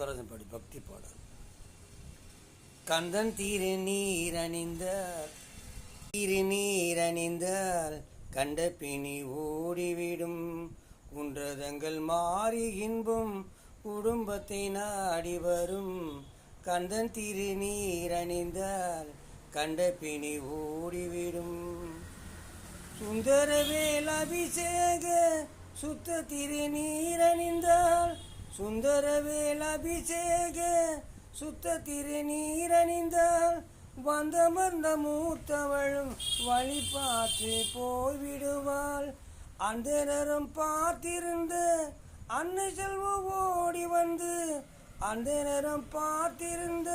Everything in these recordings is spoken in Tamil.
சவுந்தரராஜன் பாடி பக்தி பாடல். கந்தன் திருநீரணிந்தால் கண்ட பிணி ஓடிவிடும், குன்றதங்கள் மாறி இன்பம் குடும்பத்தை நாடி வரும். கந்தன் திருநீரணிந்தால் கண்ட பிணி ஓடிவிடும். சுந்தரவேல் அபிஷேக சுத்த திருநீரணிந்தால், சுந்தரவேல் அபிஷேக சுத்த திருநீரணிந்தால், வந்தமர்ந்த மூத்தவளும் வழி பார்த்து போய்விடுவாள். அந்த நேரம் பார்த்திருந்த அன்னை செல்வம் ஓடி வந்து, அந்த நேரம் பார்த்திருந்த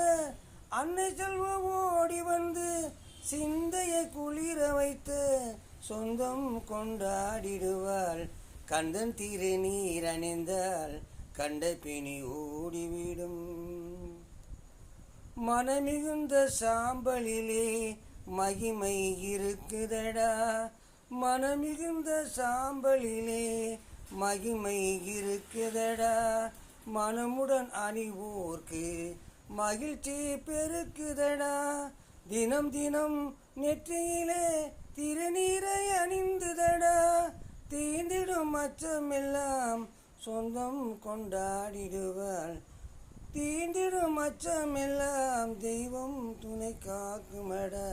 அன்னை செல்வம் ஓடி வந்து, சிந்தையை குளிர வைத்து சொந்தம் கொண்டாடிடுவாள். கந்தன் திருநீரணிந்தால் கண்ட பிணி ஓடிவிடும். மனமிகுந்த சாம்பலிலே மகிமை இருக்குதடா, மனமிகுந்த சாம்பலிலே மகிமை இருக்குதடா, மனமுடன் அணிவோர்க்கு மகிழ்ச்சி பெருக்குதடா. தினம் தினம் நெற்றியிலே திருநீரை அணிந்துதடா, தீந்திடும் அச்சமெல்லாம் சொந்தம் கொண்டாடிடுவாள். தீண்டிடும் அச்சமெல்லாம் தெய்வம் துணை காக்குமடா.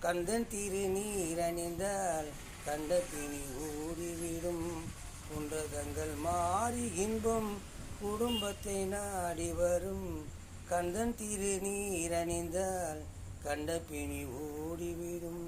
கந்தன் திருநீரணிந்தால் கண்ட பிணி ஓடிவிடும், குன்றதங்கள் மாறி இன்பம் குடும்பத்தை நாடி வரும். கந்தன் திருநீரணிந்தால் கண்ட பிணி ஓடிவிடும்.